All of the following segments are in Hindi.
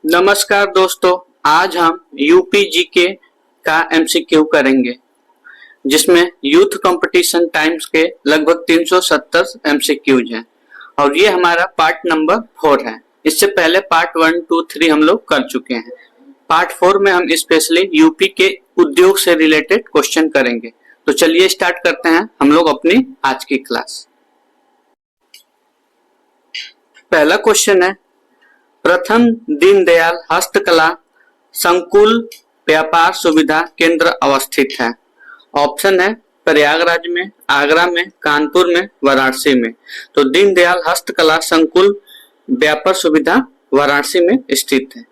नमस्कार दोस्तों, आज हम यूपी जीके का एमसीक्यू करेंगे जिसमें यूथ कंपटीशन टाइम्स के लगभग 370 एमसीक्यूज हैं और ये हमारा पार्ट नंबर 4 है। इससे पहले पार्ट 1, 2, 3 हम लोग कर चुके हैं। पार्ट 4 में हम स्पेशली यूपी के उद्योग से रिलेटेड क्वेश्चन करेंगे। तो चलिए स्टार्ट करते हैं हम लोग अपनी आज की क्लास। पहला क्वेश्चन है, प्रथम दीनदयाल हस्तकला संकुल व्यापार सुविधा केंद्र अवस्थित है। ऑप्शन है प्रयागराज में, आगरा में, कानपुर में, वाराणसी में। तो दीनदयाल हस्तकला संकुल व्यापार सुविधा वाराणसी में स्थित है।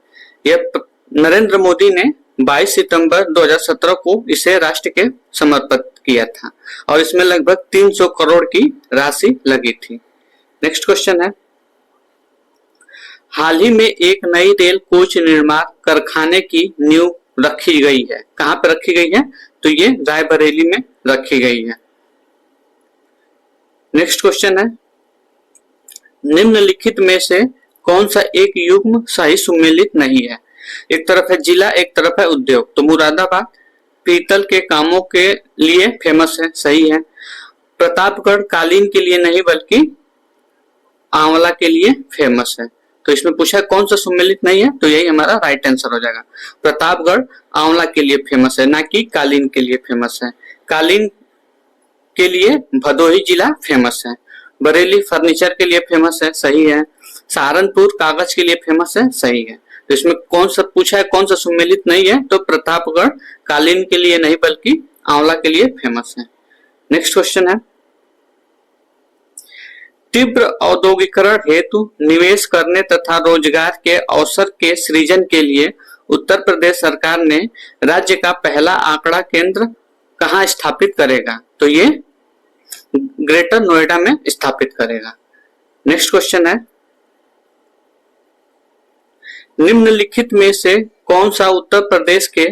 यह नरेंद्र मोदी ने 22 सितंबर 2017 को इसे राष्ट्र के समर्पित किया था और इसमें लगभग 300 करोड़ की राशि लगी थी। नेक्स्ट क्वेश्चन है, हाल ही में एक नई रेल कोच निर्माण कारखाने की नींव रखी गई है। कहां पर रखी गई है? तो ये रायबरेली में रखी गई है। नेक्स्ट क्वेश्चन है, निम्नलिखित में से कौन सा एक युग्म सही सुमेलित नहीं है? एक तरफ है जिला, एक तरफ है उद्योग। तो मुरादाबाद पीतल के कामों के लिए फेमस है, सही है। प्रतापगढ़ कालीन के लिए नहीं बल्कि आंवला के लिए फेमस है। तो इसमें पूछा है कौन सा सुमेलित नहीं है, तो यही हमारा राइट आंसर हो जाएगा। प्रतापगढ़ आंवला के लिए फेमस है, ना कि कालीन के लिए फेमस है। कालीन के लिए भदोही जिला फेमस है। बरेली फर्नीचर के लिए फेमस है, सही है। सहारनपुर कागज के लिए फेमस है, सही है। तो इसमें कौन सा पूछा है कौन सा सुमेलित नहीं है, तो प्रतापगढ़ कालीन के लिए नहीं बल्कि आंवला के लिए फेमस है। नेक्स्ट क्वेश्चन है, तीव्र औद्योगिकरण हेतु निवेश करने तथा रोजगार के अवसर के सृजन के लिए उत्तर प्रदेश सरकार ने राज्य का पहला आंकड़ा केंद्र कहां स्थापित करेगा? तो ये ग्रेटर नोएडा में स्थापित करेगा। नेक्स्ट क्वेश्चन है, निम्नलिखित में से कौन सा उत्तर प्रदेश के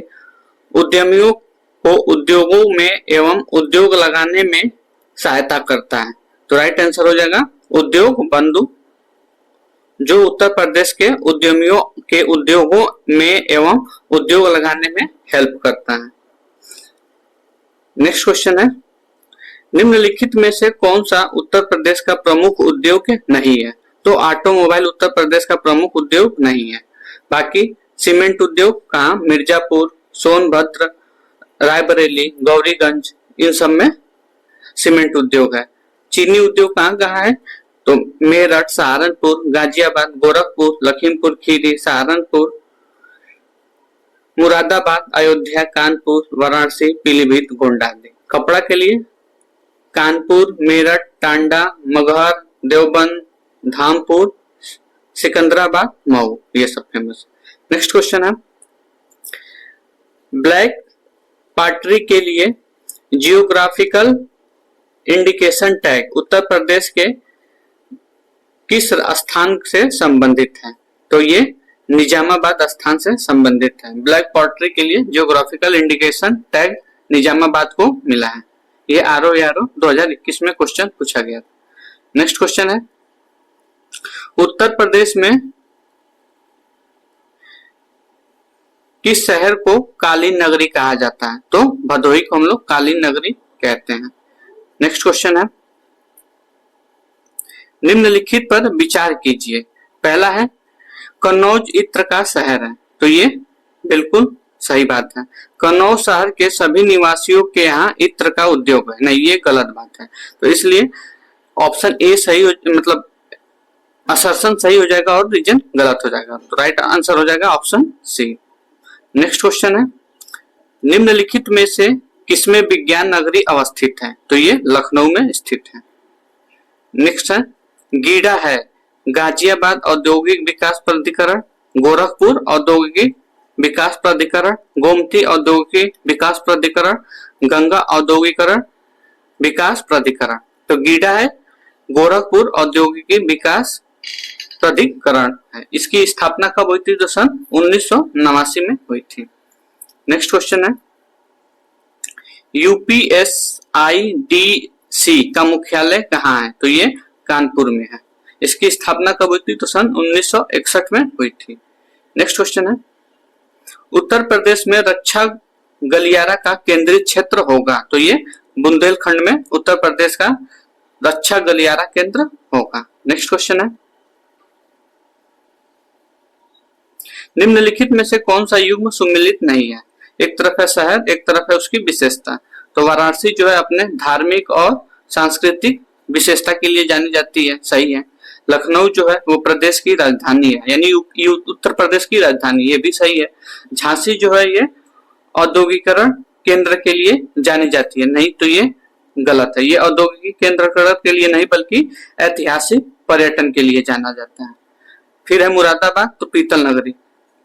उद्यमियों को उद्योगों में एवं उद्योग लगाने में सहायता करता है? तो राइट आंसर हो जाएगा उद्योग बंधु, जो उत्तर प्रदेश के उद्यमियों के उद्योगों में एवं उद्योग लगाने में हेल्प करता है। नेक्स्ट क्वेश्चन है, निम्नलिखित में से कौन सा उत्तर प्रदेश का प्रमुख उद्योग नहीं है? तो ऑटोमोबाइल उत्तर प्रदेश का प्रमुख उद्योग नहीं है। बाकी सीमेंट उद्योग कहाँ? मिर्जापुर, सोनभद्र, रायबरेली, गौरीगंज, इन सब में सीमेंट उद्योग है। चीनी उद्योग कहाँ कहाँ है? तो मेरठ, सहारनपुर, गाजियाबाद, गोरखपुर, लखीमपुर खीरी, सहारनपुर, मुरादाबाद, अयोध्या, कानपुर, वाराणसी, पीलीभीत, गोंडा आदि। कपड़ा के लिए कानपुर, मेरठ, टांडा, मगहर, देवबंद, धामपुर, सिकंदराबाद, मऊ, ये सब फेमस। नेक्स्ट क्वेश्चन है, ब्लैक पॉटरी के लिए geographical indication tag Uttar Pradesh के किस स्थान से संबंधित है? तो ये निजामाबाद स्थान से संबंधित है। ब्लैक पॉटरी के लिए जियोग्राफिकल इंडिकेशन टैग निजामाबाद को मिला है। ये आरओ 2021 में क्वेश्चन पूछा गया था। नेक्स्ट क्वेश्चन है, उत्तर प्रदेश में किस शहर को कालीन नगरी कहा जाता है? तो भदोही को हम लोग कालीन नगरी कहते हैं। नेक्स्ट क्वेश्चन है, निम्नलिखित पर विचार कीजिए। पहला है कन्नौज इत्र का शहर है। तो ये बिल्कुल सही बात है। कन्नौज शहर के सभी निवासियों के यहाँ इत्र का उद्योग है। नहीं, ये गलत बात है। तो इसलिए ऑप्शन ए सही मतलब असर्शन सही हो जाएगा और रीजन गलत हो जाएगा। तो राइट आंसर हो जाएगा ऑप्शन सी। नेक्स्ट क्वेश्चन है, निम्नलिखित में से किसमें विज्ञान नगरी अवस्थित है? तो ये लखनऊ में स्थित है। नेक्स्ट है, गीडा है गाजियाबाद औद्योगिक विकास प्राधिकरण, गोरखपुर औद्योगिक विकास प्राधिकरण, गोमती औद्योगिक विकास प्राधिकरण, गंगा औद्योगिकरण विकास प्राधिकरण। तो गीडा है गोरखपुर औद्योगिक विकास प्राधिकरण है। इसकी स्थापना कब हुई थी? तो सन 1989 में हुई थी। नेक्स्ट क्वेश्चन है, यूपीएसआईडीसी का मुख्यालय कहाँ है? तो ये कानपुर में है। इसकी स्थापना कब हुई थी? तो सन 1961 में हुई थी। नेक्स्ट क्वेश्चन है, उत्तर प्रदेश में रक्षा गलियारा का केंद्रीय क्षेत्र होगा, तो ये बुंदेलखंड में उत्तर प्रदेश का रक्षा गलियारा केंद्र होगा। नेक्स्ट क्वेश्चन है, निम्नलिखित में से कौन सा युग्म सुमेलित नहीं है? एक तरफ है शहर, एक तरफ है उसकी विशेषता। तो वाराणसी जो है अपने धार्मिक और सांस्कृतिक विशेषता के लिए जानी जाती है, सही है। लखनऊ जो है वो प्रदेश की राजधानी है, यानी उत्तर प्रदेश की राजधानी, ये भी सही है। झांसी जो है ये औद्योगिकरण केंद्र के लिए जानी जाती है, नहीं तो ये गलत है। ये औद्योगिक केंद्र के लिए नहीं बल्कि ऐतिहासिक पर्यटन के लिए जाना जाता है। फिर है मुरादाबाद, तो पीतल नगरी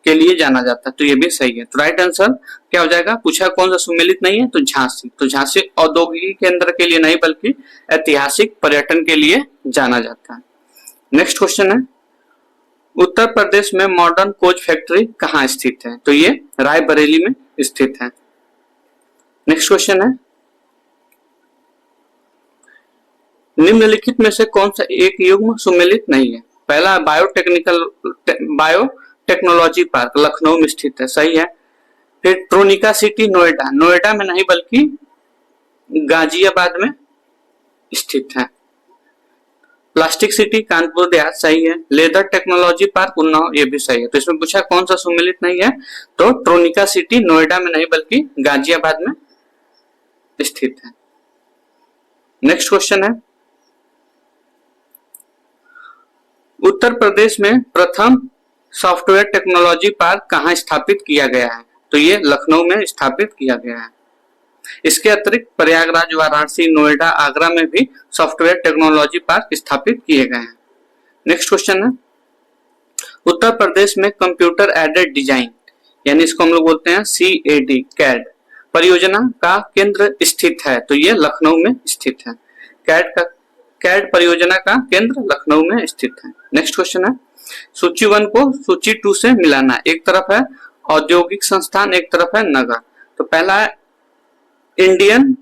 के लिए जाना जाता है, तो ये भी सही है। तो राइट आंसर क्या हो जाएगा? पूछा कौन सा सुमेलित नहीं है, तो झांसी। तो झांसी औद्योगिक केंद्र के लिए नहीं बल्कि ऐतिहासिक पर्यटन के लिए जाना जाता है। नेक्स्ट क्वेश्चन है, उत्तर प्रदेश में मॉडर्न कोच फैक्ट्री कहाँ स्थित है? तो ये रायबरेली में स्थित है। नेक्स्ट क्वेश्चन है, निम्नलिखित में से कौन सा एक युग्म सुमेलित नहीं है? पहला बायोटेक्नोलॉजी पार्क लखनऊ में स्थित है, सही है। फिर ट्रोनिका सिटी नोएडा, नोएडा में नहीं बल्कि गाजियाबाद में स्थित है। प्लास्टिक सिटी कानपुर देहात, सही है। लेदर टेक्नोलॉजी पार्क उन्नाव, ये भी सही है। तो इसमें पूछा कौन सा सुमेलित नहीं है, तो ट्रोनिका सिटी नोएडा में नहीं बल्कि गाजियाबाद में स्थित है। नेक्स्ट क्वेश्चन है, उत्तर प्रदेश में प्रथम सॉफ्टवेयर टेक्नोलॉजी पार्क कहाँ स्थापित किया गया है? तो ये लखनऊ में स्थापित किया गया है। इसके अतिरिक्त प्रयागराज, वाराणसी, नोएडा, आगरा में भी सॉफ्टवेयर टेक्नोलॉजी पार्क स्थापित किए गए हैं। नेक्स्ट क्वेश्चन है, उत्तर प्रदेश में कंप्यूटर एडेड डिजाइन, यानी इसको हम लोग बोलते हैं CAD कैड परियोजना का केंद्र स्थित है, तो ये लखनऊ में स्थित है। कैड परियोजना का केंद्र लखनऊ में स्थित है। नेक्स्ट क्वेश्चन है, सूची 1 को सूची 2 से मिलाना। एक तरफ है औद्योगिक संस्थान, एक तरफ है नगर। तो पहला है इंडियन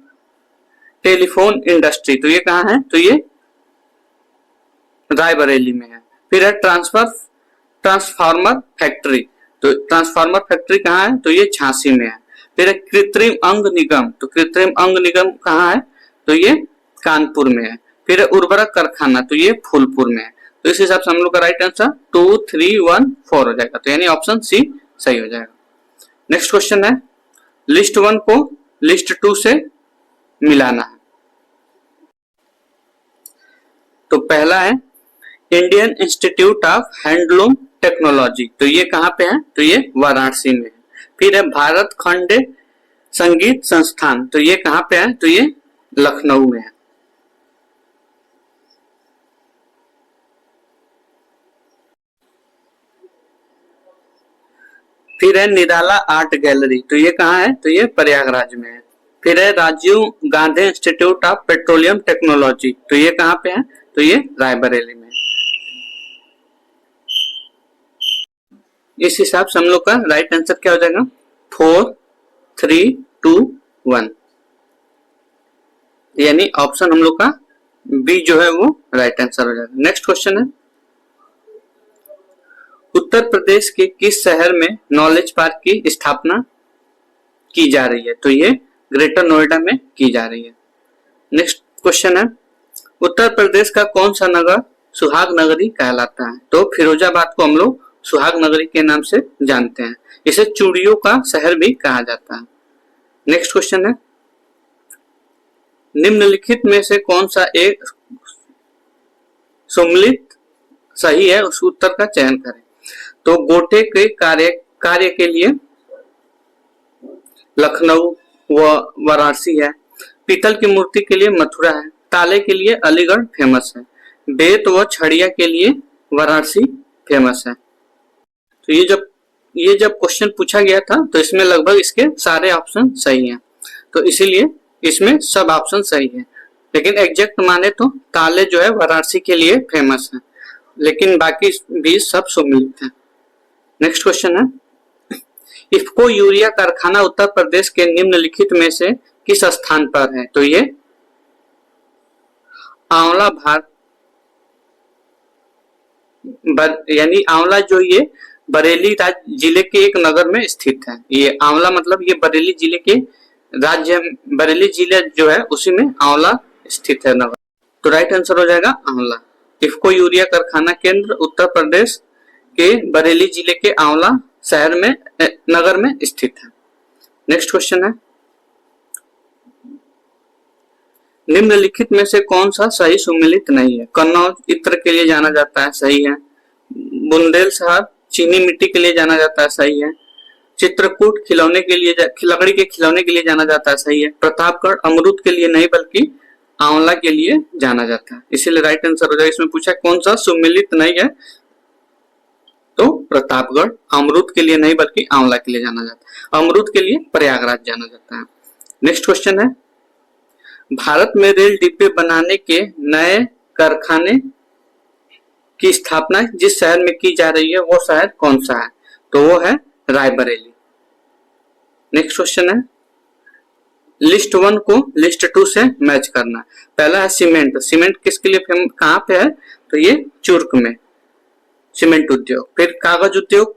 टेलीफोन इंडस्ट्री, तो ये कहाँ है? तो ये रायबरेली में है। फिर है ट्रांसफार्मर फैक्ट्री, तो ट्रांसफार्मर फैक्ट्री कहाँ है? तो ये झांसी में है। फिर है कृत्रिम अंग निगम, तो कृत्रिम अंग निगम कहाँ है? तो ये कानपुर में है। फिर है उर्वरक कारखाना, तो ये फूलपुर में है। तो इस हिसाब से हम लोग का राइट आंसर 2, 3, 1, 4 हो जाएगा, तो यानी ऑप्शन सी सही हो जाएगा। नेक्स्ट क्वेश्चन है, लिस्ट 1 को लिस्ट 2 से मिलाना है। तो पहला है Indian institute of handloom technology, तो ये कहाँ पे है? तो ये वाराणसी में है। फिर है भारत खंड संगीत संस्थान, तो ये कहाँ पे है? तो ये लखनऊ में है। फिर है निराला आर्ट गैलरी, तो ये कहाँ है? तो ये प्रयागराज में है। फिर है Rajiv Gandhi Institute of Petroleum Technology, तो ये कहाँ पे है? तो ये रायबरेली में। इस हिसाब से हम लोग का राइट आंसर क्या हो जाएगा? 4, 3, 2, 1, यानी ऑप्शन हम लोग का बी जो है वो राइट आंसर हो जाएगा। नेक्स्ट क्वेश्चन है, उत्तर प्रदेश के किस शहर में नॉलेज पार्क की स्थापना की जा रही है? तो ये ग्रेटर नोएडा में की जा रही है। नेक्स्ट क्वेश्चन है, उत्तर प्रदेश का कौन सा नगर सुहाग नगरी कहलाता है? तो फिरोजाबाद को हम लोग सुहाग नगरी के नाम से जानते हैं। इसे चूड़ियों का शहर भी कहा जाता है। नेक्स्ट क्वेश्चन है, निम्नलिखित में से कौन सा एक सम्मिलित सही है, उस उत्तर का चयन करें। तो गोटे के कार्य के लिए लखनऊ व वाराणसी है। पीतल की मूर्ति के लिए मथुरा है। ताले के लिए अलीगढ़ फेमस है। बेत व छड़िया के लिए वाराणसी फेमस है। तो ये जब क्वेश्चन पूछा गया था तो इसमें लगभग इसके सारे ऑप्शन सही हैं, तो इसीलिए इसमें सब ऑप्शन सही है। लेकिन एग्जैक्ट माने तो ताले जो है वाराणसी के लिए फेमस है, लेकिन बाकी भी सब सम्मिलित है। नेक्स्ट क्वेश्चन है, इफ्को यूरिया कारखाना उत्तर प्रदेश के निम्नलिखित में से किस स्थान पर है? तो ये आंवला यानी आंवला जो ये बरेली जिले के एक नगर में स्थित है। ये आंवला मतलब ये बरेली जिले के राज्य, बरेली जिले जो है उसी में आंवला स्थित है नगर। तो राइट आंसर हो जाएगा आंवला। इफ्को यूरिया कारखाना केंद्र उत्तर प्रदेश के बरेली जिले के आंवला शहर में नगर में स्थित है। नेक्स्ट क्वेश्चन है, निम्नलिखित में से कौन सा सही सुमेलित नहीं है? कन्नौज इत्र के लिए जाना जाता है, सही है। बुंदेलसर चीनी मिट्टी के लिए जाना जाता है, सही है। चित्रकूट खिलौने के लिए लकड़ी के खिलौने के लिए जाना जाता है, सही है। प्रतापगढ़ अमरूद के लिए नहीं बल्कि आंवला के लिए जाना जाता है, इसीलिए राइट आंसर हो जाएगा। इसमें पूछा कौन सा सुमेलित नहीं है, तो प्रतापगढ़ अमरूद के लिए नहीं बल्कि आंवला के लिए जाना जाता है। अमरूद के लिए प्रयागराज जाना जाता है। नेक्स्ट क्वेश्चन है, भारत में रेल डिब्बे बनाने के नए कारखाने की स्थापना जिस शहर में की जा रही है वो शहर कौन सा है? तो वो है रायबरेली। नेक्स्ट क्वेश्चन है, लिस्ट 1 को लिस्ट 2 से मैच करना। पहला है सीमेंट। सीमेंट किसके लिए फेमस, कहां पे है? तो ये चुर्क में सीमेंट उद्योग। फिर कागज उद्योग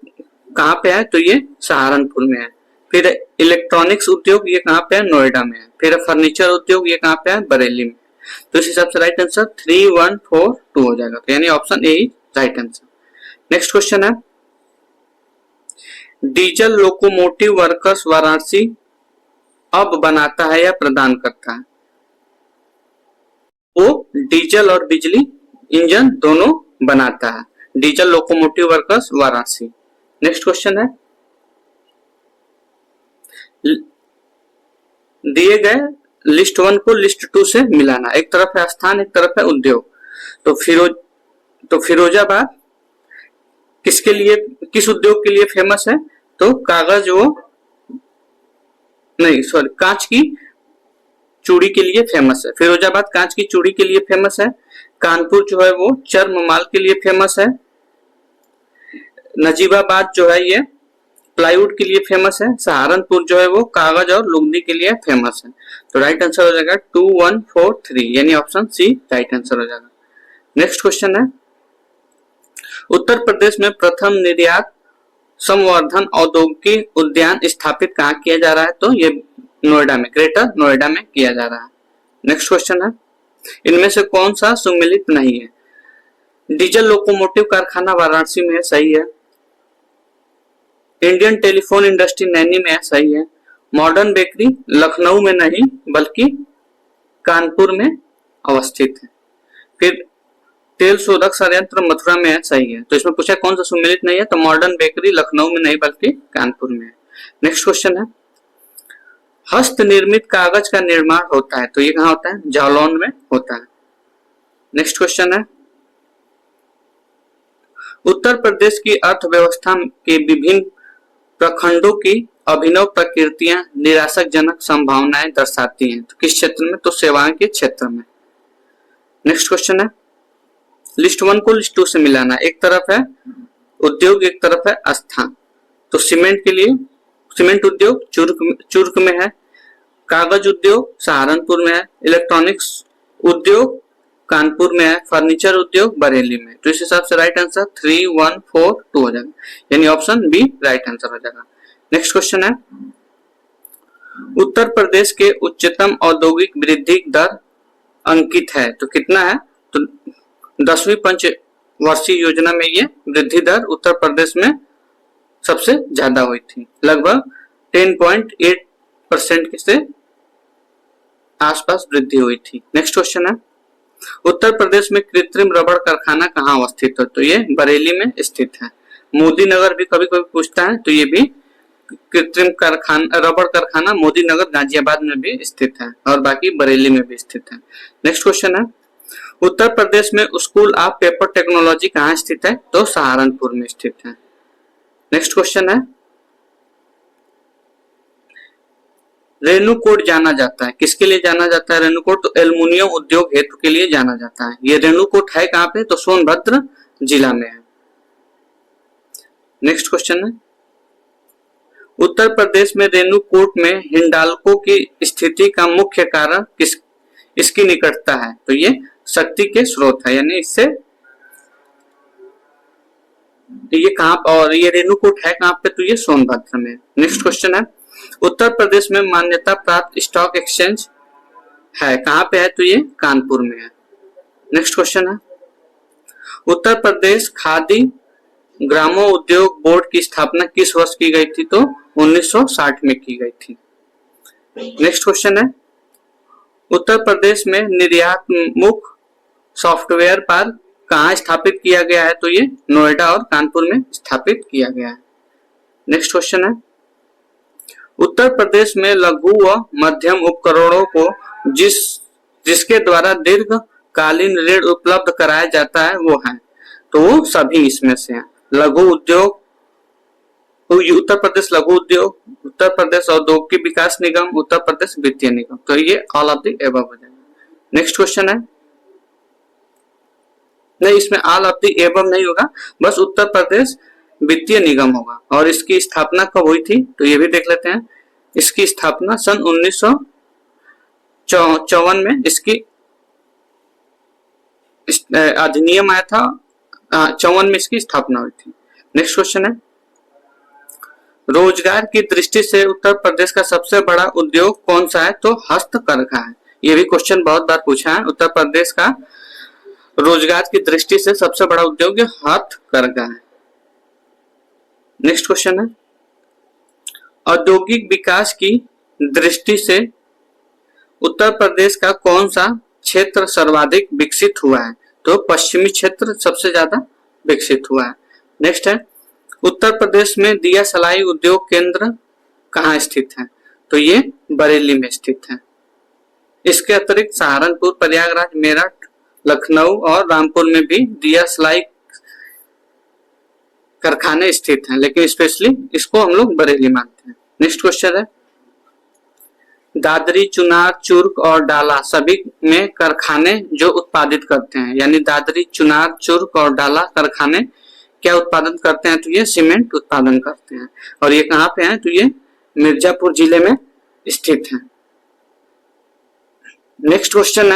कहां पे है? तो ये सहारनपुर में है। फिर इलेक्ट्रॉनिक्स उद्योग ये कहां पे है? नोएडा में है। फिर फर्नीचर उद्योग ये कहां पे है? बरेली में। तो इस हिसाब से राइट आंसर 3, 1, 4, 2 हो जाएगा, तो यानी option A right answer. Next question है, डीजल लोकोमोटिव वर्कर्स वाराणसी अब बनाता है या प्रदान करता है? वो डीजल और बिजली इंजन दोनों बनाता है, diesel locomotive workers Varanasi. Next question है, दिए गए लिस्ट 1 को लिस्ट 2 से मिलाना। एक तरफ है स्थान, एक तरफ है उद्योग। तो फिरोजाबाद किसके लिए, किस उद्योग के लिए फेमस है? तो कागज कांच की चूड़ी के लिए फेमस है। फिरोजाबाद कांच की चूड़ी के लिए फेमस है। कानपुर जो है वो चर्म माल के लिए फेमस है। नजीबाबाद जो है ये प्लाईवुड के लिए फेमस है। सहारनपुर जो है वो कागज और लुगदी के लिए फेमस है। तो राइट आंसर हो जाएगा 2, 1, 4, 3 यानी ऑप्शन सी राइट आंसर हो जाएगा। नेक्स्ट क्वेश्चन है, उत्तर प्रदेश में प्रथम निर्यात संवर्धन औद्योगिक उद्यान स्थापित कहाँ किया जा रहा है? तो ये नोएडा में, ग्रेटर नोएडा में किया जा रहा है। नेक्स्ट क्वेश्चन है, इनमें से कौन सा सुमेलित नहीं है? डीजल लोकोमोटिव कारखाना वाराणसी में है, सही है। इंडियन टेलीफोन इंडस्ट्री नैनी में है, सही है। मॉडर्न बेकरी लखनऊ में नहीं बल्कि कानपुर में अवस्थित है। फिर तेल शोधक संयंत्र मथुरा में है, सही है। तो इसमें पूछा कौन सा सुमेलित नहीं है? तो मॉडर्न बेकरी लखनऊ में नहीं बल्कि कानपुर में है। नेक्स्ट क्वेश्चन है, हस्त निर्मित कागज का निर्माण होता है, तो ये कहां होता है? जालौन में होता है। नेक्स्ट क्वेश्चन है, उत्तर प्रदेश की अर्थव्यवस्था के विभिन्न प्रखंडों की अभिनव प्रकृतियां निराशाजनक संभावनाएं दर्शाती हैं, तो किस क्षेत्र में? तो सेवाओं के क्षेत्र में। नेक्स्ट क्वेश्चन है, लिस्ट 1 को लिस्ट 2 से मिलाना। एक तरफ है उद्योग, एक तरफ है स्थान। तो सीमेंट के लिए सीमेंट उद्योग चुर्क में है। कागज उद्योग सहारनपुर में है। इलेक्ट्रॉनिक्स उद्योग कानपुर में है। फर्नीचर उद्योग बरेली में। तो इस हिसाब से राइट आंसर 3, 1, 4, 2 हो जाएगा, यानी ऑप्शन बी राइट आंसर हो जाएगा। नेक्स्ट क्वेश्चन है, उत्तर प्रदेश के उच्चतम औद्योगिक वृद्धि दर अंकित है, तो कितना है? तो 10वीं पंचवर्षीय योजना में ये वृद्धि दर उत्तर प्रदेश में सबसे ज्यादा हुई थी, लगभग 10.8% से आसपास वृद्धि हुई थी। नेक्स्ट क्वेश्चन है, उत्तर प्रदेश में कृत्रिम रबड़ कारखाना कहाँ अवस्थित है? तो ये बरेली में स्थित है। मोदी नगर भी कभी कभी पूछता है, तो ये भी कृत्रिम रबड़ कारखाना मोदी नगर गाजियाबाद में भी स्थित है और बाकी बरेली में भी स्थित है। नेक्स्ट क्वेश्चन है, उत्तर प्रदेश में स्कूल ऑफ पेपर टेक्नोलॉजी कहाँ स्थित है? तो सहारनपुर में स्थित है। नेक्स्ट क्वेश्चन है, रेणुकूट जाना जाता है, किसके लिए जाना जाता है रेणुकूट? तो एल्युमिनियम उद्योग हेतु के लिए जाना जाता है। ये रेणुकूट है कहाँ पे? तो सोनभद्र जिला में है। नेक्स्ट क्वेश्चन है, उत्तर प्रदेश में रेणुकूट में हिंडाल्को की स्थिति का मुख्य कारण इसकी निकटता है? तो ये शक्ति के स्रोत है, यानी इससे तो ये कहाँ, और ये रेणुकूट है कहाँ पे, तो ये सोनभद्र में। नेक्स्ट क्वेश्चन है, उत्तर प्रदेश में मान्यता प्राप्त स्टॉक एक्सचेंज है कहाँ पे है, तो ये कानपुर में है। नेक्स्ट क्वेश्चन है, उत्तर प्रदेश खादी ग्रामोद्योग बोर्ड की स्थापना किस वर्ष की गई थी, तो 1960 में की गई थी। नेक्स्ट क्वेश्चन है, उत्तर प्रदेश में निर्यातमुख सॉफ्टवेयर पार्क कहाँ स्थापित किया गया है, तो ये नोएडा और कानपुर में स्थापित किया गया है। नेक्स्ट क्वेश्चन है, उत्तर प्रदेश में लघु व मध्यम उपकरणों को जिसके द्वारा दीर्घकालीन ऋण उपलब्ध कराया जाता है वो है, तो वो सभी इसमें से हैं। लघु उद्योग, तो उत्तर प्रदेश लघु उद्योग, उत्तर प्रदेश औद्योगिक विकास निगम, उत्तर प्रदेश वित्तीय निगम, तो ये ऑल ऑफ द एबव हो जाएगा। नेक्स्ट क्वेश्चन है, नहीं इसमें ऑल ऑफ द एबव नहीं होगा, बस उत्तर प्रदेश वित्तीय निगम होगा। और इसकी स्थापना कब हुई थी, तो ये भी देख लेते हैं। इसकी स्थापना सन 1954 में इसकी अधिनियम आया था, 54 में इसकी स्थापना हुई थी। नेक्स्ट क्वेश्चन है, रोजगार की दृष्टि से उत्तर प्रदेश का सबसे बड़ा उद्योग कौन सा है, तो हस्तकरघा है। ये भी क्वेश्चन बहुत बार पूछा है, उत्तर प्रदेश का रोजगार की दृष्टि से सबसे बड़ा उद्योग हथकरघा है। नेक्स्ट क्वेश्चन है, औद्योगिक विकास की दृष्टि से उत्तर प्रदेश का कौन सा क्षेत्र सर्वाधिक विकसित हुआ है, तो पश्चिमी क्षेत्र सबसे ज्यादा विकसित हुआ है। नेक्स्ट है, उत्तर प्रदेश में दिया सलाई उद्योग केंद्र कहाँ स्थित है, तो ये बरेली में स्थित है। इसके अतिरिक्त सहारनपुर, प्रयागराज, मेरठ, लखनऊ और रामपुर में भी दिया सलाई कारखाने स्थित हैं, लेकिन स्पेशली इसको हम लोग बरेली मानते हैं। नेक्स्ट क्वेश्चन है, दादरी, चुनार, चुर्क और डाला सभी में कारखाने जो उत्पादित करते हैं, यानी दादरी, चुनार, चुर्क और डाला कारखाने क्या उत्पादन करते हैं, तो ये सीमेंट उत्पादन करते हैं। और ये कहाँ पे हैं, तो ये मिर्जापुर जिले में स्थित है। नेक्स्ट क्वेश्चन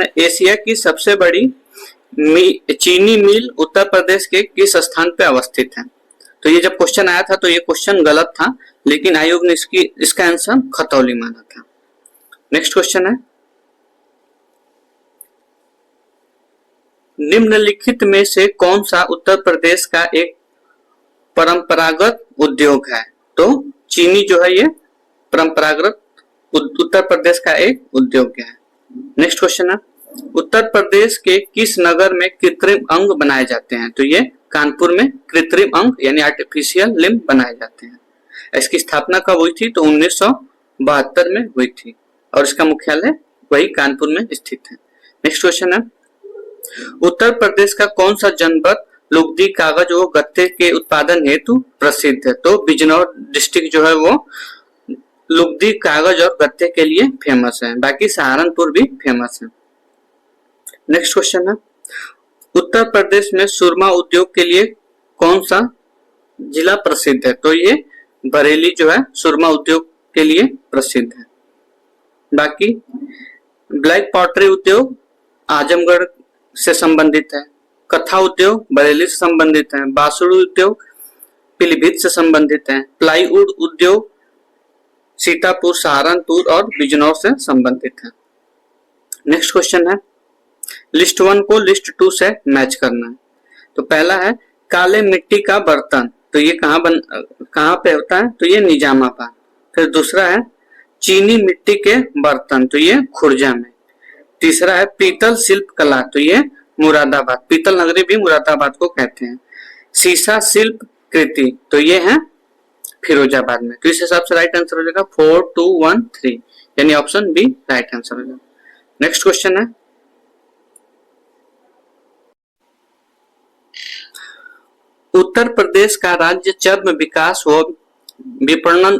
है, एशिया की सबसे बड़ी चीनी मिल उत्तर प्रदेश के किस स्थान पे अवस्थित है। तो ये जब क्वेश्चन आया था तो ये क्वेश्चन गलत था, लेकिन आयोग ने इसका आंसर खतौली माना था। नेक्स्ट क्वेश्चन है, निम्नलिखित में से कौन सा उत्तर प्रदेश का एक परंपरागत उद्योग है, तो चीनी जो है ये परंपरागत उत्तर प्रदेश का एक उद्योग है। नेक्स्ट क्वेश्चन है, उत्तर प्रदेश के किस नगर में कृत्रिम अंग बनाए जाते हैं, तो ये कानपुर में कृत्रिम अंग यानी आर्टिफिशियल लिम्ब बनाए जाते हैं। इसकी स्थापना कब हुई थी, तो 1972 में हुई थी और इसका मुख्यालय वही कानपुर में स्थित है। नेक्स्ट क्वेश्चन है, उत्तर प्रदेश का कौन सा जनपद लुगदी, कागज और गत्ते के उत्पादन हेतु प्रसिद्ध है, तो बिजनौर डिस्ट्रिक्ट जो है वो लुगदी, कागज और गत्ते के लिए फेमस है, बाकी सहारनपुर भी फेमस है। नेक्स्ट क्वेश्चन है, उत्तर प्रदेश में सुरमा उद्योग के लिए कौन सा जिला प्रसिद्ध है, तो ये बरेली जो है सुरमा उद्योग के लिए प्रसिद्ध है। बाकी ब्लैक पॉटरी उद्योग आजमगढ़ से संबंधित है, कथा उद्योग बरेली से संबंधित है, बांसुरी उद्योग पीलीभीत से संबंधित है, प्लाईवुड उद्योग सीतापुर, सहारनपुर और बिजनौर से संबंधित है। नेक्स्ट क्वेश्चन है, लिस्ट 1 को लिस्ट 2 से मैच करना है। तो पहला है काले मिट्टी का बर्तन, तो ये कहाँ पे होता है, तो ये निजामाबाद। फिर दूसरा है चीनी मिट्टी के बर्तन, तो ये खुर्जा में। तीसरा है पीतल शिल्प कला, तो ये मुरादाबाद, पीतल नगरी भी मुरादाबाद को कहते हैं। शीशा शिल्प कृति, तो ये है फिरोजाबाद में। तो इस हिसाब से राइट आंसर हो जाएगा 4, 2, 1, 3, यानी ऑप्शन बी राइट आंसर हो जाएगा। नेक्स्ट क्वेश्चन है, उत्तर प्रदेश का राज्य चर्म विकास व विपणन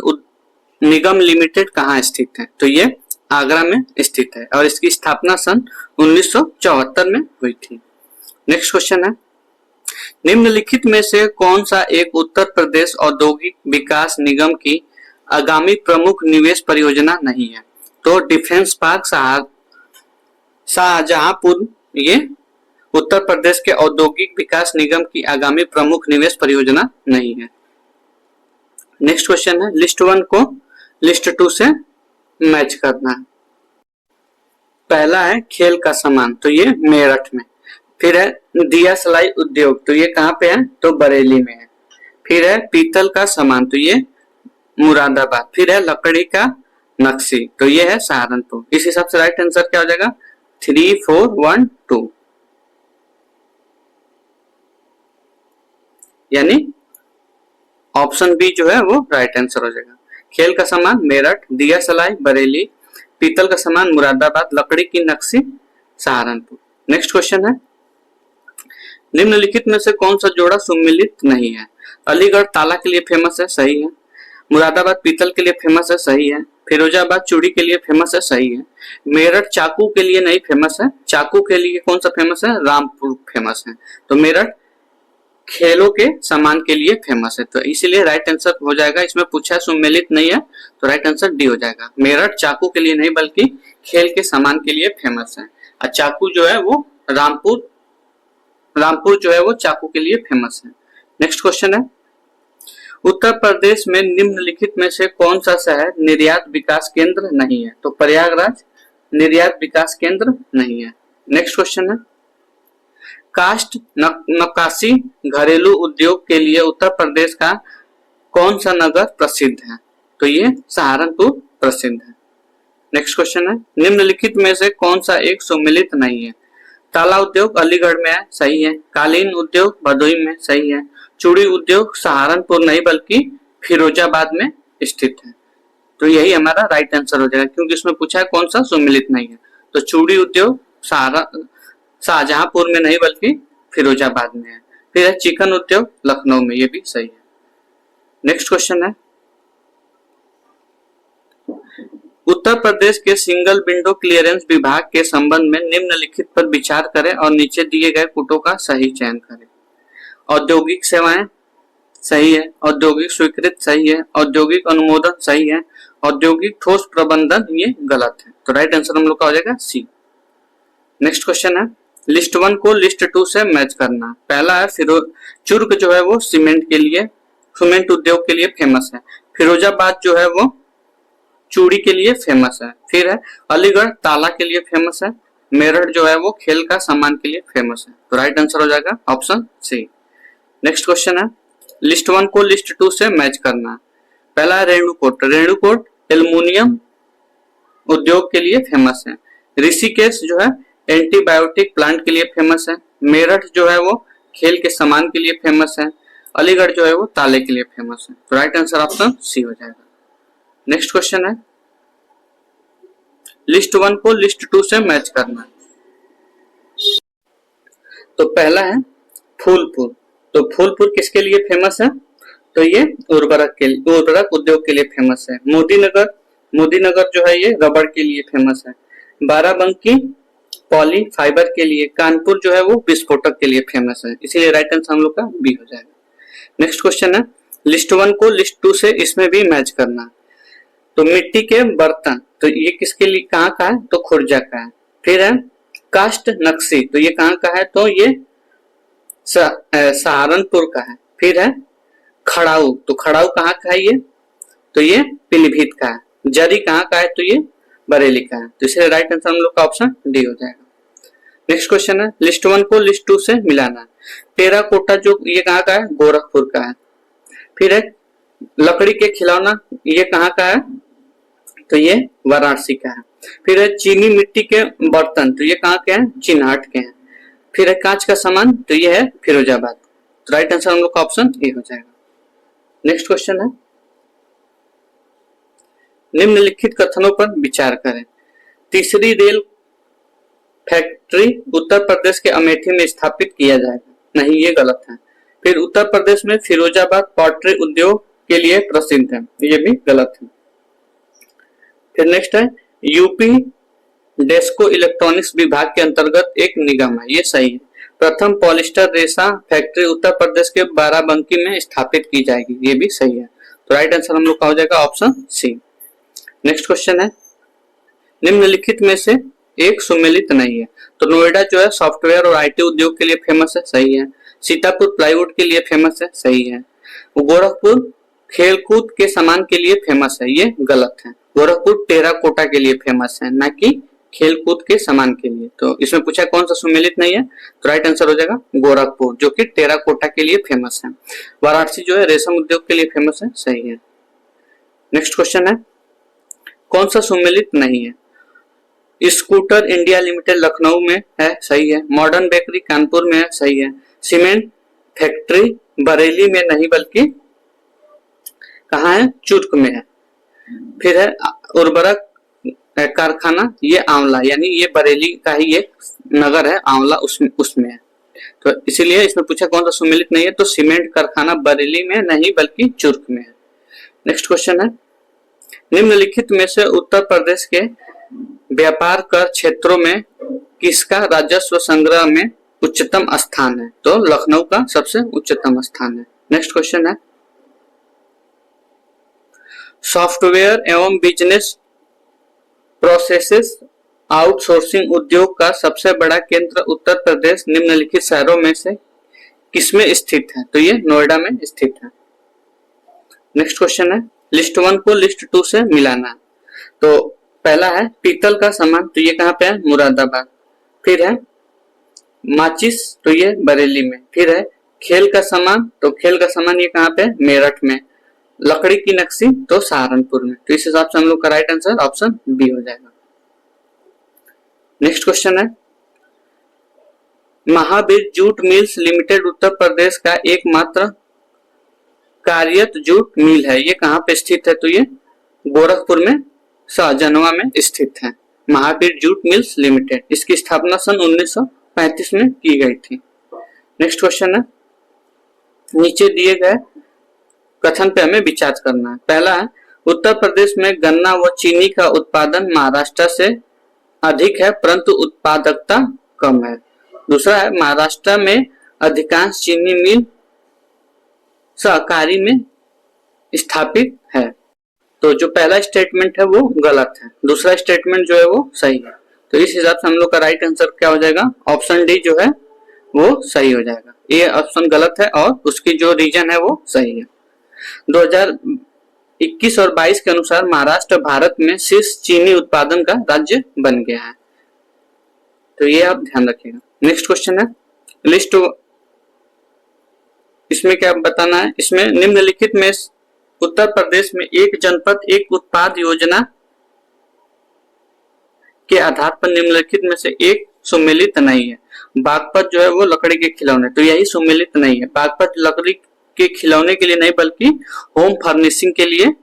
निगम लिमिटेड कहाँ स्थित है, तो ये आगरा में स्थित है और इसकी स्थापना सन 1974 में हुई थी। नेक्स्ट क्वेश्चन है, निम्नलिखित में से कौन सा एक उत्तर प्रदेश औद्योगिक विकास निगम की आगामी प्रमुख निवेश परियोजना नहीं है, तो डिफेंस पार्क शाहजहांपुर ये उत्तर प्रदेश के औद्योगिक विकास निगम की आगामी प्रमुख निवेश परियोजना नहीं है। नेक्स्ट क्वेश्चन है, लिस्ट 1 को लिस्ट 2 से मैच करना है। पहला है खेल का सामान, तो ये मेरठ में। फिर है दिया सलाई उद्योग, तो ये कहाँ पे है, तो बरेली में है। फिर है पीतल का सामान, तो ये मुरादाबाद। फिर है लकड़ी का नक्शी, तो ये है सहारनपुर। इस हिसाब से राइट आंसर क्या हो जाएगा, 3, 4, 1, 2, यानी ऑप्शन बी जो है वो राइट आंसर हो जाएगा। खेल का सामान मेरठ, दिया सलाई बरेली, पीतल का सामान मुरादाबाद, लकड़ी की नक्शी सहारनपुर। नेक्स्ट क्वेश्चन है, निम्नलिखित में से कौन सा जोड़ा सुमिलित नहीं है। अलीगढ़ ताला के लिए फेमस है, सही है। मुरादाबाद पीतल के लिए फेमस है, सही है। फिरोजाबाद चूड़ी के लिए फेमस है, सही है। मेरठ चाकू के लिए नहीं फेमस है, चाकू के लिए कौन सा फेमस है, रामपुर फेमस है। तो मेरठ खेलों के सामान के लिए फेमस है, तो इसीलिए राइट आंसर हो जाएगा। इसमें पूछा है सुमेलित नहीं है, तो राइट आंसर डी हो जाएगा। मेरठ चाकू के लिए नहीं बल्कि खेल के सामान के लिए फेमस है, और चाकू जो है वो रामपुर जो है वो चाकू के लिए फेमस है। नेक्स्ट क्वेश्चन है, उत्तर प्रदेश में निम्नलिखित में से कौन सा शहर निर्यात विकास केंद्र नहीं है। तो प्रयागराज निर्यात विकास केंद्र नहीं है। नेक्स्ट क्वेश्चन है, कास्ट नक्काशी घरेलू उद्योग के लिए उत्तर प्रदेश का कौन सा नगर प्रसिद्ध है। तो ये सहारनपुर प्रसिद्ध है। नेक्स्ट क्वेश्चन है, निम्नलिखित में से कौन सा एक सुमिलित नहीं है। ताला उद्योग अलीगढ़ में है, सही है। कालीन उद्योग भदोही में, सही है। चूड़ी उद्योग सहारनपुर नहीं बल्कि फिरोजाबाद में स्थित है। तो यही हमारा राइट आंसर हो जाएगा, क्योंकि इसमें पूछा है कौन सा सुमिलित नहीं है। तो चूड़ी उद्योग शाहजहांपुर में नहीं बल्कि फिरोजाबाद में है। फिर है चिकन उद्योग लखनऊ में, ये भी सही है। नेक्स्ट क्वेश्चन है, उत्तर प्रदेश के सिंगल विंडो क्लियरेंस विभाग के संबंध में निम्नलिखित पर विचार करें और नीचे दिए गए पुटों का सही चयन करें। औद्योगिक सेवाएं सही है, औद्योगिक स्वीकृत सही है, औद्योगिक अनुमोदन सही है, औद्योगिक ठोस प्रबंधन ये गलत है। तो राइट आंसर हम लोग का हो जाएगा सी। नेक्स्ट क्वेश्चन है, लिस्ट 1 को लिस्ट 2 से मैच करना। पहला है चुर्क जो है वो सीमेंट उद्योग के लिए फेमस है। फिरोजाबाद जो है वो चूड़ी के लिए फेमस है। फिर है अलीगढ़ ताला के लिए फेमस है। मेरठ जो है वो खेल का सामान के लिए फेमस है। तो राइट आंसर हो जाएगा ऑप्शन सी। नेक्स्ट क्वेश्चन है, लिस्ट 1 को लिस्ट 2 से मैच करना। पहला है रेणुकूट एल्युमिनियम उद्योग के लिए फेमस है। ऋषिकेश जो है एंटीबायोटिक प्लांट के लिए फेमस है। मेरठ जो है वो खेल के सामान के लिए फेमस है। अलीगढ़ जो है वो ताले के लिए फेमस है। तो राइट आंसर ऑप्शन सी हो जाएगा। नेक्स्ट क्वेश्चन है, लिस्ट 1 को लिस्ट 2 से मैच करना। तो पहला है फूलपुर। तो फूलपुर किसके लिए फेमस है, तो ये उर्वरक उद्योग के लिए फेमस है। मोदीनगर जो है ये रबड़ के लिए फेमस है। बाराबंकी पॉली फाइबर के लिए। कानपुर जो है वो विस्फोटक के लिए फेमस है, इसीलिए राइट आंसर हम लोग का बी हो जाएगा। नेक्स्ट क्वेश्चन है, लिस्ट 1 को लिस्ट 2 से इसमें भी मैच करना। तो मिट्टी के बर्तन, तो ये किसके लिए कहाँ का है, तो खुर्जा का है। फिर है कास्ट नक्शी, तो ये कहाँ का है, तो ये सहारनपुर का है। फिर है खड़ाऊ, तो खड़ाऊ कहाँ का है ये, तो ये पीलीभीत का है। जरी कहाँ का है, तो ये बरेली का है। तो इसलिए राइट आंसर हम लोग का ऑप्शन डी हो जाएगा। नेक्स्ट क्वेश्चन है, लिस्ट 1 को लिस्ट 2 से मिलाना। टेराकोटा जो ये कहाँ का है, गोरखपुर का है। फिर है लकड़ी के खिलौना, ये कहाँ का है, तो ये वाराणसी का है। फिर है चीनी मिट्टी के बर्तन, तो ये कहाँ के हैं, चिन्हाट के हैं। फिर है कांच का सामान, तो ये है फिरोजाबाद। तो राइट आंसर हम लोग का ऑप्शन ए हो जाएगा। नेक्स्ट क्वेश्चन है, निम्नलिखित कथनों पर विचार करें। तीसरी रेल फैक्ट्री उत्तर प्रदेश के अमेठी में स्थापित किया जाएगा, नहीं ये गलत है। फिर उत्तर प्रदेश में फिरोजाबाद पॉटरी उद्योग के लिए प्रसिद्ध है, ये भी गलत है। फिर नेक्स्ट है, यूपी डेस्को इलेक्ट्रॉनिक्स विभाग के अंतर्गत एक निगम है, ये सही है। प्रथम पॉलिस्टर रेशा फैक्ट्री उत्तर प्रदेश के बाराबंकी में स्थापित की जाएगी, ये भी सही है। तो राइट आंसर हम लोग का हो जाएगा ऑप्शन सी। नेक्स्ट क्वेश्चन है, निम्नलिखित में से एक सुमेलित नहीं है। तो नोएडा जो है सॉफ्टवेयर और आईटी उद्योग के लिए फेमस है, सही है। सीतापुर प्लाईवुड के लिए फेमस है, सही है। गोरखपुर खेलकूद के सामान के लिए फेमस है, ये गलत है। गोरखपुर टेराकोटा के लिए फेमस है, ना कि खेलकूद के सामान के लिए। तो इसमें पूछा कौन सा सुमेलित नहीं है, तो राइट आंसर हो जाएगा गोरखपुर, जो कि टेराकोटा के लिए फेमस है। वाराणसी जो है रेशम उद्योग के लिए फेमस है, सही है। नेक्स्ट क्वेश्चन है, कौन सा सुमेलित नहीं है? स्कूटर इंडिया लिमिटेड लखनऊ में है, सही है। मॉडर्न बेकरी कानपुर में है, सही है। सीमेंट फैक्ट्री बरेली में नहीं बल्कि कहाँ है, चुर्क में है। फिर है उर्वरक कारखाना, ये आंवला, यानी ये बरेली का ही एक नगर है आंवला, उसमें है। तो इसीलिए इसमें पूछा कौन सा सुमेलित नहीं है, तो सीमेंट कारखाना बरेली में नहीं बल्कि चुर्क में है। नेक्स्ट क्वेश्चन है, निम्नलिखित में से उत्तर प्रदेश के व्यापार कर क्षेत्रों में किसका राजस्व संग्रह में उच्चतम स्थान है? तो लखनऊ का सबसे उच्चतम स्थान है। नेक्स्ट क्वेश्चन है, सॉफ्टवेयर एवं बिजनेस प्रोसेसेस आउटसोर्सिंग उद्योग का सबसे बड़ा केंद्र उत्तर प्रदेश निम्नलिखित शहरों में से किसमें स्थित है? तो ये नोएडा में स्थित है। नेक्स्ट क्वेश्चन है, लिस्ट 1 को लिस्ट 2 से मिलाना। तो पहला है पीतल का सामान, तो ये कहाँ पे है, मुरादाबाद। फिर है माचिस, तो ये बरेली में। फिर है खेल का सामान, तो खेल का सामान ये कहाँ पे है, मेरठ में। लकड़ी की नक्शी, तो सहारनपुर में। तो इस हिसाब से हम लोग का राइट आंसर ऑप्शन बी हो जाएगा। नेक्स्ट क्वेश्चन है, Mahavir jute mills limited Uttar Pradesh का एकमात्र कार्यरत जूट मिल है, ये कहाँ पे स्थित है? तो ये गोरखपुर में शाहजनवा में स्थित है, महावीर जूट मिल्स लिमिटेड। इसकी स्थापना सन 1935 में की गई थी। नेक्स्ट क्वेश्चन है, नीचे दिए गए कथन पे हमें विचार करना है। पहला है, उत्तर प्रदेश में गन्ना व चीनी का उत्पादन महाराष्ट्र से अधिक है परंतु उत्पादकता कम है। दूसरा है, महाराष्ट्र में अधिकांश चीनी मिल सहकारी में स्थापित है। तो जो पहला स्टेटमेंट है वो गलत है, दूसरा स्टेटमेंट जो है वो सही है। तो इस हिसाब से हम लोग का राइट आंसर क्या हो जाएगा, ऑप्शन डी जो है वो सही हो जाएगा। ये ऑप्शन गलत है और उसकी जो रीजन है वो सही है। 2021 और 22 के अनुसार महाराष्ट्र भारत में शीर्ष चीनी उत्पादन का राज्य बन गया है, तो ये आप ध्यान रखिएगा। नेक्स्ट क्वेश्चन है, लिस्ट, इसमें क्या बताना है, इसमें निम्नलिखित में उत्तर प्रदेश में एक जनपद एक उत्पाद योजना के आधार पर निम्नलिखित में से एक सुमेलित नहीं है। बागपत जो है वो लकड़ी के खिलौने, तो यही सुमेलित नहीं है। बागपत लकड़ी के खिलौने के लिए नहीं बल्कि होम फर्निशिंग के लिए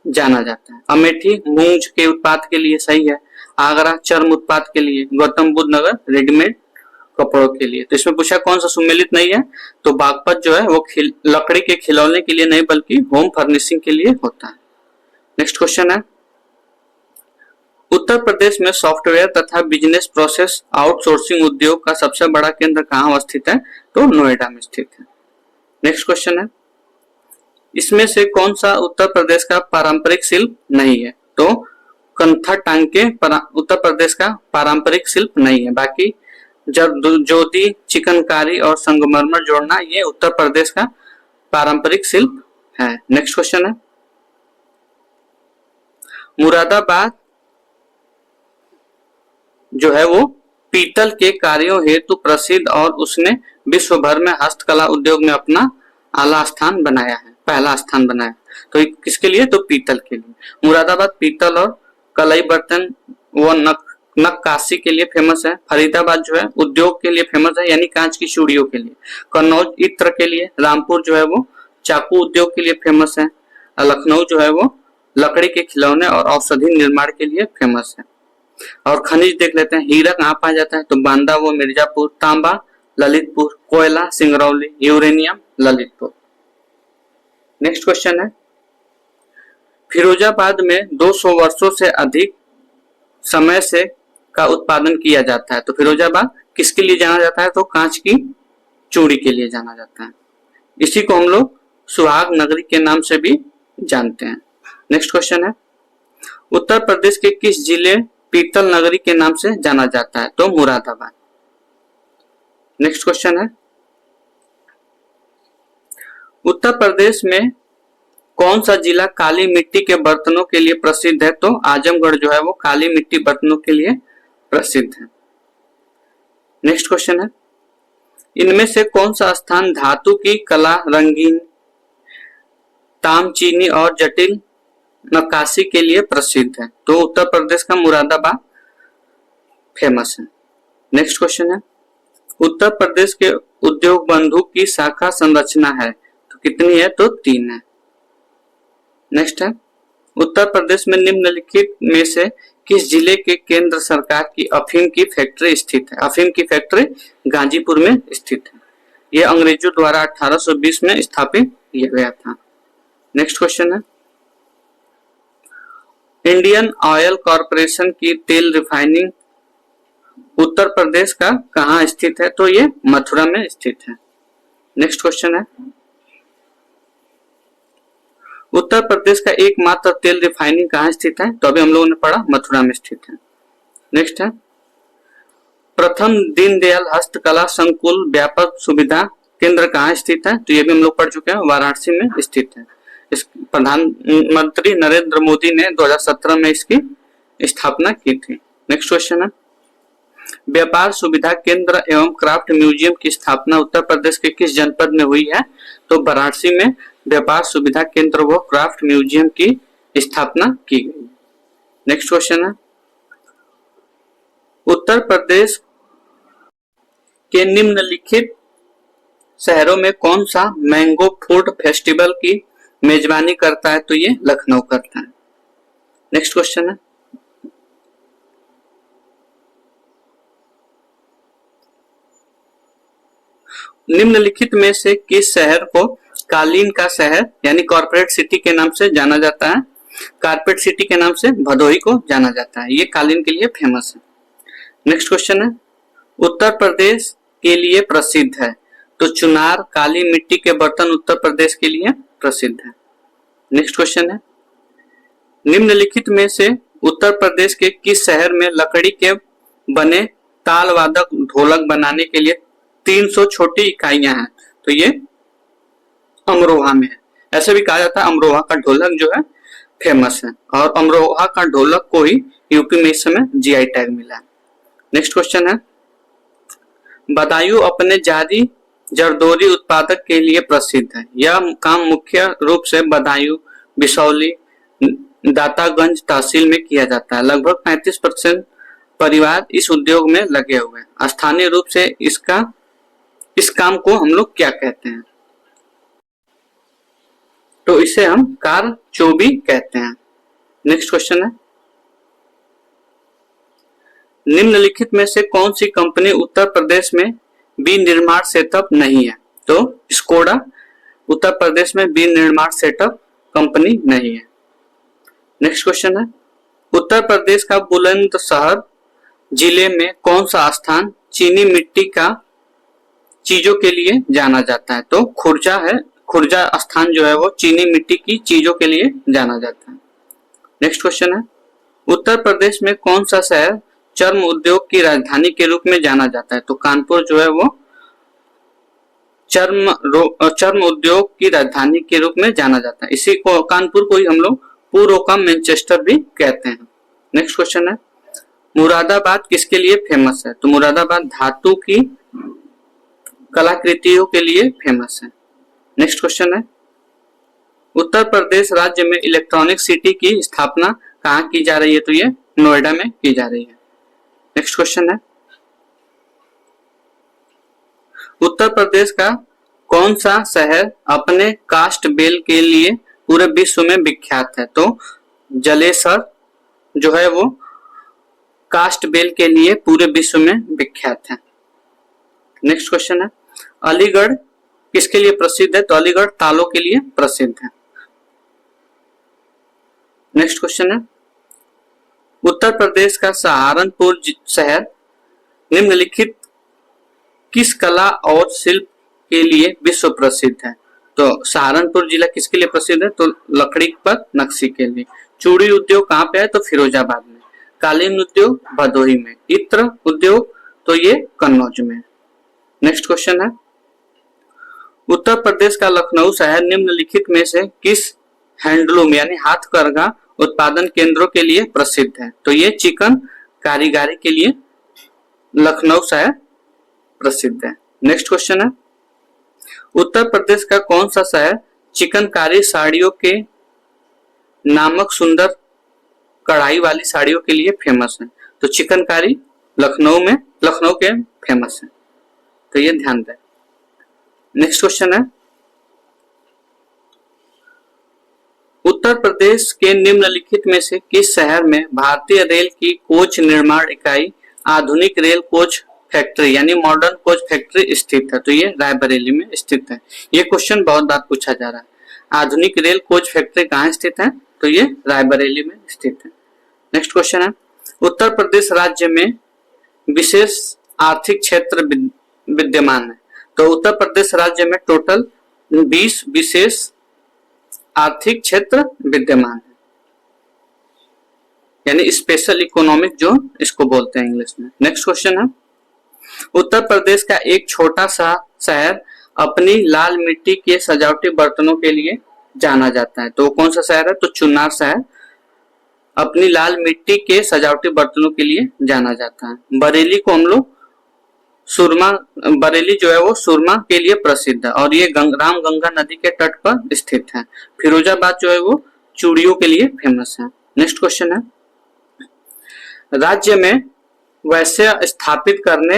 जाना जाता है। अमेठी मूंज के उत्पाद के लिए, सही है। आगरा चर्म उत्पाद के लिए। गौतम बुद्ध नगर रेडीमेड कपड़ों के लिए। तो इसमें पूछा कौन सा सुमेलित नहीं है, तो बागपत जो है वो लकड़ी के खिलौने के लिए नहीं बल्कि होम फर्निशिंग के लिए होता है। नेक्स्ट क्वेश्चन है, उत्तर प्रदेश में सॉफ्टवेयर तथा बिजनेस प्रोसेस आउटसोर्सिंग उद्योग का सबसे बड़ा केंद्र कहाँ स्थित है? तो नोएडा में स्थित है। नेक्स्ट क्वेश्चन है, इसमें से कौन सा उत्तर प्रदेश का पारंपरिक शिल्प नहीं है? तो कंथा टांके उत्तर प्रदेश का पारंपरिक शिल्प नहीं है। बाकी ज्योति, चिकनकारी और संगमरमर जोड़ना ये उत्तर प्रदेश का पारंपरिक शिल्प है। नेक्स्ट क्वेश्चन है, मुरादाबाद जो है वो पीतल के कार्यों हेतु प्रसिद्ध और उसने विश्व भर में हस्तकला उद्योग में अपना आला स्थान बनाया है, पहला स्थान बनाया। तो किसके लिए? तो पीतल के लिए। मुरादाबाद पीतल और कलाई बर्तन व नक्काशी के लिए फेमस है। फरीदाबाद जो है उद्योग के लिए फेमस है, यानी कांच की चूड़ियों के लिए। कन्नौज इत्र के लिए। रामपुर जो है वो चाकू उद्योग के लिए फेमस है। लखनऊ जो है वो लकड़ी के खिलौने और औषधि निर्माण के लिए फेमस है। और खनिज देख लेते हैं, हीरा कहाँ पाया जाता है? तो बांदा व मिर्जापुर। तांबा ललितपुर। कोयला Singrauli. Uranium Lalitpur. Next question है, फिरोजाबाद में 200 वर्षों से अधिक समय से का उत्पादन किया जाता है। तो फिरोजाबाद किसके लिए जाना जाता है? तो कांच की चूड़ी के लिए जाना जाता है। इसी को हम लोग सुहाग नगरी के नाम से भी जानते हैं। नेक्स्ट क्वेश्चन है, उत्तर प्रदेश के किस जिले पीतल नगरी के नाम से जाना जाता है? तो मुरादाबाद। नेक्स्ट क्वेश्चन है, उत्तर प्रदेश में कौन सा जिला काली मिट्टी के बर्तनों के लिए प्रसिद्ध है? तो आजमगढ़ जो है वो काली मिट्टी बर्तनों के लिए प्रसिद्ध है। नेक्स्ट क्वेश्चन है, इनमें से कौन सा स्थान धातु की कला, रंगीन, तामचीनी और जटिल नक्काशी के लिए प्रसिद्ध है? तो उत्तर प्रदेश का मुरादाबाद फेमस है। नेक्स्ट क्वेश्चन है, उत्तर प्रदेश के उद्योग बंधु की शाखा संरचना है तो कितनी है? तो 3 है। नेक्स्ट है, उत्तर प्रदेश में निम्नलिखित में से किस जिले के केंद्र सरकार की अफीम की फैक्ट्री स्थित है? अफीम की फैक्ट्री गाजीपुर में स्थित है। यह अंग्रेजों द्वारा 1820 में स्थापित किया गया था। नेक्स्ट क्वेश्चन है, इंडियन ऑयल कॉरपोरेशन की तेल रिफाइनिंग उत्तर प्रदेश का कहाँ स्थित है? तो ये मथुरा में स्थित है। नेक्स्ट क्वेश्चन है, उत्तर प्रदेश का एकमात्र तेल रिफाइनिंग कहाँ स्थित है? तो अभी हम लोगों ने पढ़ा मथुरा में स्थित है। नेक्स्ट है, प्रथम दीनदयाल हस्तकला संकुल व्यापक सुविधा केंद्र कहाँ स्थित है? तो ये भी हम लोग पढ़ चुके हैं, वाराणसी में स्थित है। इस प्रधानमंत्री नरेंद्र मोदी ने 2017 में इसकी स्थापना की थी। नेक्स्ट क्वेश्चन है, व्यापार सुविधा केंद्र एवं क्राफ्ट म्यूजियम की स्थापना उत्तर प्रदेश के किस जनपद में हुई है? तो वाराणसी में व्यापार सुविधा केंद्र व क्राफ्ट म्यूजियम की स्थापना की गई। नेक्स्ट क्वेश्चन है, उत्तर प्रदेश के निम्नलिखित शहरों में कौन सा मैंगो फूड फेस्टिवल की मेजबानी करता है? तो ये लखनऊ करता है। नेक्स्ट क्वेश्चन है, निम्नलिखित में से किस शहर को कालीन का शहर यानी कॉर्पोरेट सिटी के नाम से जाना जाता है? कारपेट सिटी के नाम से भदोही को जाना जाता है। ये कालीन के लिए फेमस है। नेक्स्ट क्वेश्चन है, उत्तर प्रदेश के लिए प्रसिद्ध है तो चुनार काली मिट्टी के बर्तन उत्तर प्रदेश के लिए प्रसिद्ध है। नेक्स्ट क्वेश्चन है, निम्नलिखित में से उत्तर प्रदेश के किस शहर में लकड़ी के बने ताल वादक ढोलक बनाने के लिए 300 छोटी इकाइयां हैं? तो ये अमरोहा में है। ऐसे भी कहा जाता है अमरोहा का ढोलक जो है फेमस है और अमरोहा का ढोलक को ही यूपी में इस समय जीआई टैग मिला है। नेक्स्ट क्वेश्चन है, बदायूं अपने जारी जरदोरी उत्पादक के लिए प्रसिद्ध है। यह काम मुख्य रूप से बदायूं, बिसौली, दातागंज तहसील में किया जाता है। लगभग 35% परिवार इस उद्योग में लगे हुए हैं। स्थानीय रूप से इस काम को हम लोग क्या कहते हैं? तो इसे हम कार चोबी कहते हैं। नेक्स्ट क्वेश्चन है, निम्नलिखित में से कौन सी कंपनी उत्तर प्रदेश में विनिर्माण सेटअप नहीं है? तो स्कोडा उत्तर प्रदेश में विनिर्माण सेटअप कंपनी नहीं है। नेक्स्ट क्वेश्चन है, उत्तर प्रदेश का बुलंदशहर जिले में कौन सा स्थान चीनी मिट्टी का चीजों के लिए जाना जाता है? तो खुर्जा है। खुर्जा स्थान जो है वो चीनी मिट्टी की चीजों के लिए जाना जाता है। नेक्स्ट क्वेश्चन है, उत्तर प्रदेश में कौन सा शहर चर्म उद्योग की राजधानी के रूप में जाना जाता है? तो कानपुर जो है वो चर्म उद्योग की राजधानी के रूप में जाना जाता है। इसी को कानपुर को ही हम लोग पूर्व का मैनचेस्टर भी कहते हैं। नेक्स्ट क्वेश्चन है, मुरादाबाद किसके लिए फेमस है? तो मुरादाबाद धातु की कलाकृतियों के लिए फेमस है। नेक्स्ट क्वेश्चन है, उत्तर प्रदेश राज्य में इलेक्ट्रॉनिक सिटी की स्थापना कहाँ की जा रही है? तो ये नोएडा में की जा रही है। नेक्स्ट क्वेश्चन है, उत्तर प्रदेश का कौन सा शहर अपने कास्ट बेल के लिए पूरे विश्व में विख्यात है? तो जलेसर जो है वो कास्ट बेल के लिए पूरे विश्व में विख्यात है। नेक्स्ट क्वेश्चन है, अलीगढ़ किसके लिए प्रसिद्ध है? तो अलीगढ़ तालों के लिए प्रसिद्ध है। नेक्स्ट क्वेश्चन है, उत्तर प्रदेश का सहारनपुर शहर निम्नलिखित किस कला और शिल्प के लिए विश्व प्रसिद्ध है? तो सहारनपुर जिला किसके लिए प्रसिद्ध है? तो लकड़ी पर नक्शी के लिए। चूड़ी उद्योग कहाँ पे है? तो फिरोजाबाद में। कालीन उद्योग भदोही में, इत्र उद्योग तो ये कन्नौज में। नेक्स्ट क्वेश्चन है, उत्तर प्रदेश का लखनऊ शहर निम्नलिखित में से किस हैंडलूम यानी हाथकरघा उत्पादन केंद्रों के लिए प्रसिद्ध है? तो ये चिकन कारीगरी के लिए लखनऊ शहर प्रसिद्ध है। नेक्स्ट क्वेश्चन है, उत्तर प्रदेश का कौन सा शहर चिकनकारी साड़ियों के नामक सुंदर कढ़ाई वाली साड़ियों के लिए फेमस है? तो चिकनकारी लखनऊ के फेमस है, तो ये ध्यान दें। नेक्स्ट क्वेश्चन है, उत्तर प्रदेश के निम्नलिखित में से किस शहर में भारतीय रेल की कोच निर्माण इकाई आधुनिक रेल कोच फैक्ट्री यानी मॉडर्न कोच फैक्ट्री स्थित है? तो ये रायबरेली में स्थित है। ये क्वेश्चन बहुत बार पूछा जा रहा है, आधुनिक रेल कोच फैक्ट्री कहाँ स्थित है? तो ये रायबरेली में स्थित है। नेक्स्ट क्वेश्चन है, उत्तर प्रदेश राज्य में विशेष आर्थिक क्षेत्र विद्यमान है? तो उत्तर प्रदेश राज्य में टोटल 20 विशेष आर्थिक क्षेत्र विद्यमान है, यानी स्पेशल इकोनॉमिक जोन इसको बोलते हैं इंग्लिश में। नेक्स्ट क्वेश्चन है, उत्तर प्रदेश का एक छोटा सा शहर अपनी लाल मिट्टी के सजावटी बर्तनों के लिए जाना जाता है, तो कौन सा शहर है? तो चुनार शहर अपनी लाल मिट्टी के सजावटी बर्तनों के लिए जाना जाता है। बरेली को हम लोग बरेली जो है वो सुरमा के लिए प्रसिद्ध है और ये राम गंगा नदी के तट पर स्थित है। फिरोजाबाद जो है वो चूड़ियों के लिए फेमस है। नेक्स्ट क्वेश्चन है, राज्य में वैश्य स्थापित करने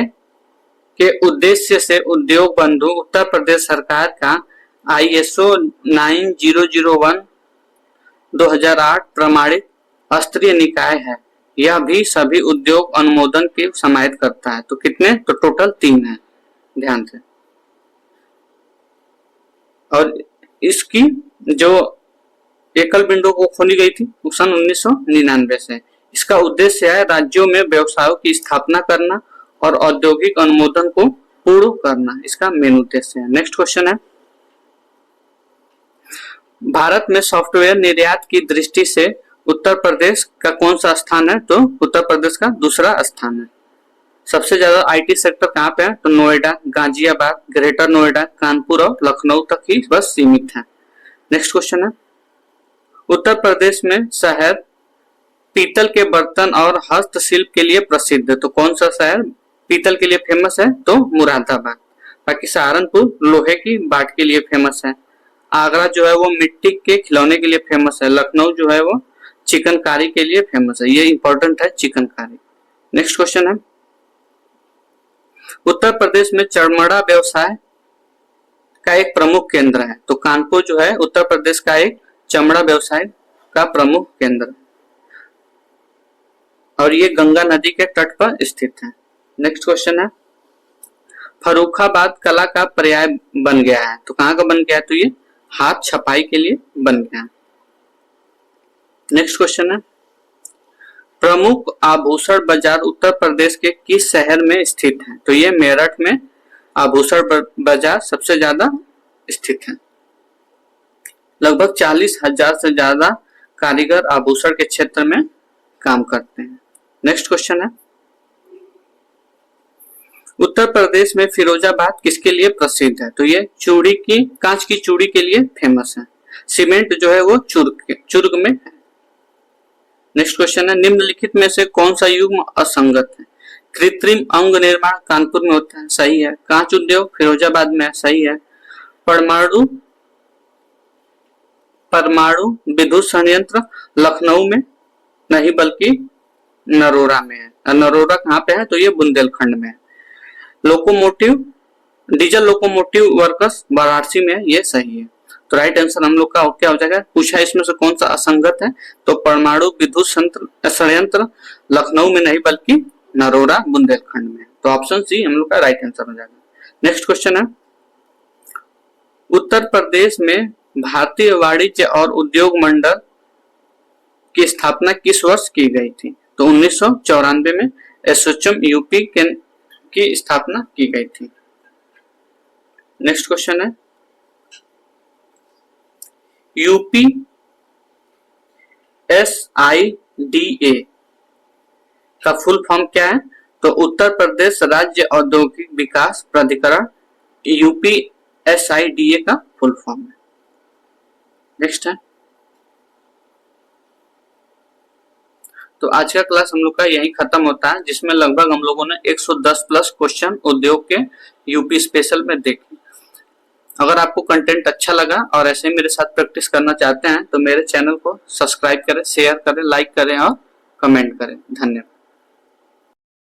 के उद्देश्य से उद्योग बंधु उत्तर प्रदेश सरकार का ISO 9001/2008 प्रमाणित स्तरीय निकाय है। यह भी सभी उद्योग अनुमोदन के समाहित करता है। तो कितने? तो टोटल 3 है, ध्यान से। और इसकी जो एकल विंडो को खोली गई थी वो सन 1999 से। इसका उद्देश्य है राज्यों में व्यवसायों की स्थापना करना और औद्योगिक अनुमोदन को पूर्ण करना, इसका मेन उद्देश्य है। नेक्स्ट क्वेश्चन है, भारत में सॉफ्टवेयर निर्यात की दृष्टि से उत्तर प्रदेश का कौन सा स्थान है? तो उत्तर प्रदेश का दूसरा स्थान है। सबसे ज्यादा IT सेक्टर कहाँ पे है? तो नोएडा, गाजियाबाद, ग्रेटर नोएडा, कानपुर और लखनऊ तक ही बस सीमित है। नेक्स्ट क्वेश्चन है, उत्तर प्रदेश में शहर पीतल के बर्तन और हस्तशिल्प के लिए प्रसिद्ध है, तो कौन सा शहर पीतल के लिए फेमस है? तो मुरादाबाद। बाकी सहारनपुर लोहे की बाट के लिए फेमस है। आगरा जो है वो मिट्टी के खिलौने के लिए फेमस है। लखनऊ जो है वो चिकनकारी के लिए फेमस है, ये इंपॉर्टेंट है चिकनकारी। नेक्स्ट क्वेश्चन है, उत्तर प्रदेश में चमड़ा व्यवसाय का एक प्रमुख केंद्र है, तो कानपुर जो है उत्तर प्रदेश का एक चमड़ा व्यवसाय का प्रमुख केंद्र और ये गंगा नदी के तट पर स्थित है। नेक्स्ट क्वेश्चन है, फर्रुखाबाद कला का पर्याय बन गया है, तो कहाँ का बन गया है? तो ये हाथ छपाई के लिए बन गया है। नेक्स्ट क्वेश्चन है, प्रमुख आभूषण बाजार उत्तर प्रदेश के किस शहर में स्थित है? तो ये मेरठ में आभूषण बाजार सबसे ज्यादा स्थित है। लगभग 40,000 से ज्यादा कारीगर आभूषण के क्षेत्र में काम करते हैं। नेक्स्ट क्वेश्चन है, उत्तर प्रदेश में फिरोजाबाद किसके लिए प्रसिद्ध है? तो ये कांच की चूड़ी के लिए फेमस है। सीमेंट जो है वो चुर्ग में है। नेक्स्ट क्वेश्चन है, निम्नलिखित में से कौन सा युग्म असंगत है? कृत्रिम अंग निर्माण कानपुर में होता है, सही है। कांच उद्योग फिरोजाबाद में है, सही है। परमाणु विद्युत संयंत्र लखनऊ में नहीं बल्कि नरोरा में है। नरोरा कहाँ पे है? तो ये बुंदेलखंड में है। डीजल लोकोमोटिव वर्कर्स वाराणसी में है, ये सही है। तो राइट आंसर हम लोग का क्या हो जाएगा? पूछा इसमें से कौन सा असंगत है, तो परमाणु विद्युत संयंत्र लखनऊ में नहीं बल्कि नरोरा बुंदेलखंड में। तो ऑप्शन सी हम लोग का राइट आंसर हो जाएगा। नेक्स्ट क्वेश्चन है, उत्तर प्रदेश में भारतीय वाणिज्य और उद्योग मंडल की स्थापना किस वर्ष की गई थी? तो 1994 में एसोचैम यूपी की स्थापना की गई थी। नेक्स्ट क्वेश्चन है, UPSIDA का फुल फॉर्म क्या है? तो उत्तर प्रदेश राज्य औद्योगिक विकास प्राधिकरण, UPSIDA का फुल फॉर्म है। नेक्स्ट है, तो आज का क्लास हम लोग का यही खत्म होता है, जिसमें लगभग हम लोगों ने 110 प्लस क्वेश्चन उद्योग के यूपी स्पेशल में देखे। अगर आपको कंटेंट अच्छा लगा और ऐसे ही मेरे साथ प्रैक्टिस करना चाहते हैं तो मेरे चैनल को सब्सक्राइब करें, शेयर करें, लाइक करें और कमेंट करें। धन्यवाद।